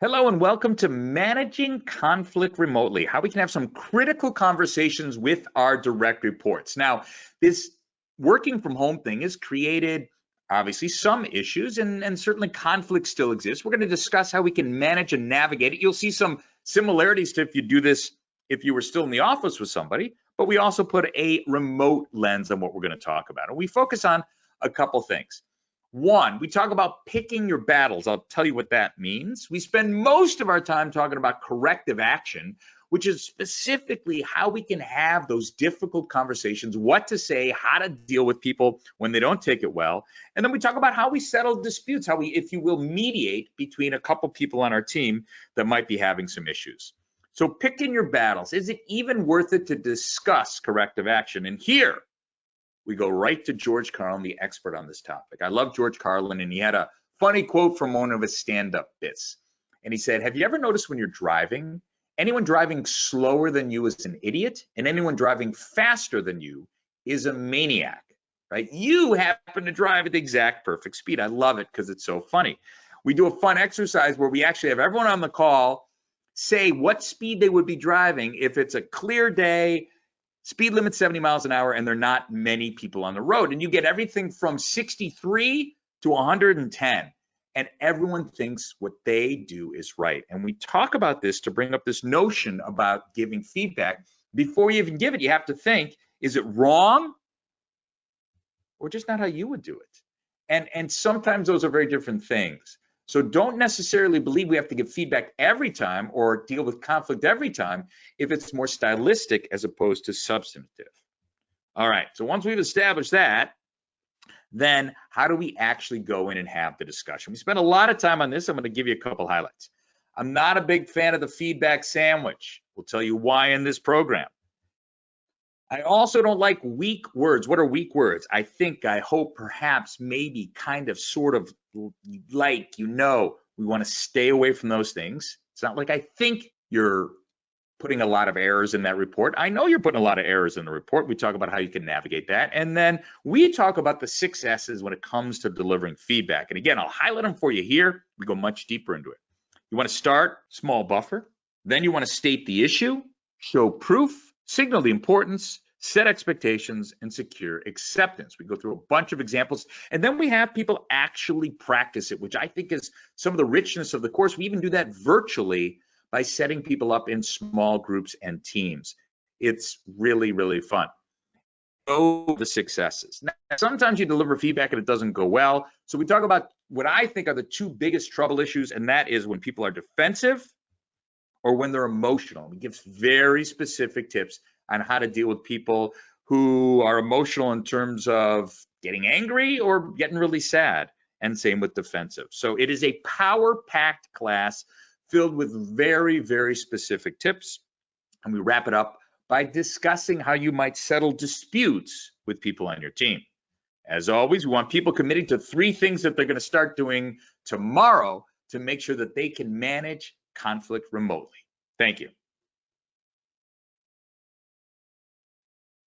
Hello and welcome to Managing Conflict Remotely, how we can have some critical conversations with our direct reports. Now, this working from home thing has created obviously some issues and certainly conflict still exists. We're going to discuss how we can manage and navigate it. You'll see some similarities to if you do this if you were still in the office with somebody, but we also put a remote lens on what we're going to talk about. And we focus on a couple things. One, we talk about picking your battles. I'll tell you what that means. We spend most of our time talking about corrective action, which is specifically how we can have those difficult conversations, what to say, how to deal with people when they don't take it well. And then we talk about how we settle disputes, how we, if you will, mediate between a couple people on our team that might be having some issues. So picking your battles, is it even worth it to discuss corrective action? And here, we go right to George Carlin, the expert on this topic. I love George Carlin, and he had a funny quote from one of his stand-up bits. And he said, have you ever noticed when you're driving, anyone driving slower than you is an idiot, and anyone driving faster than you is a maniac, right? You happen to drive at the exact perfect speed. I love it because it's so funny. We do a fun exercise where we actually have everyone on the call say what speed they would be driving if it's a clear day, speed limit 70 miles an hour, and there are not many people on the road. And you get everything from 63 to 110. And everyone thinks what they do is right. And we talk about this to bring up this notion about giving feedback. Before you even give it, you have to think, is it wrong or just not how you would do it? And sometimes those are very different things. So don't necessarily believe we have to give feedback every time or deal with conflict every time if it's more stylistic as opposed to substantive. All right, so once we've established that, then how do we actually go in and have the discussion? We spent a lot of time on this. I'm going to give you a couple highlights. I'm not a big fan of the feedback sandwich. We'll tell you why in this program. I also don't like weak words. What are weak words? I think, I hope, perhaps, maybe, kind of, sort of, like, we want to stay away from those things. It's not like I think you're putting a lot of errors in that report. I know you're putting a lot of errors in the report. We talk about how you can navigate that. And then we talk about the 6 S's when it comes to delivering feedback. And again, I'll highlight them for you here. We go much deeper into it. You want to start, small buffer. Then you want to state the issue, show proof, signal the importance, set expectations, and secure acceptance. We go through a bunch of examples, and then we have people actually practice it, which I think is some of the richness of the course. We even do that virtually by setting people up in small groups and teams. It's really, really fun. Go the successes. Now, sometimes you deliver feedback and it doesn't go well. So we talk about what I think are the 2 biggest trouble issues, and that is when people are defensive or when they're emotional. We give very specific tips on how to deal with people who are emotional in terms of getting angry or getting really sad, and same with defensive. So it is a power-packed class filled with very, very specific tips. And we wrap it up by discussing how you might settle disputes with people on your team. As always, we want people committing to 3 things that they're going to start doing tomorrow to make sure that they can manage conflict remotely. Thank you.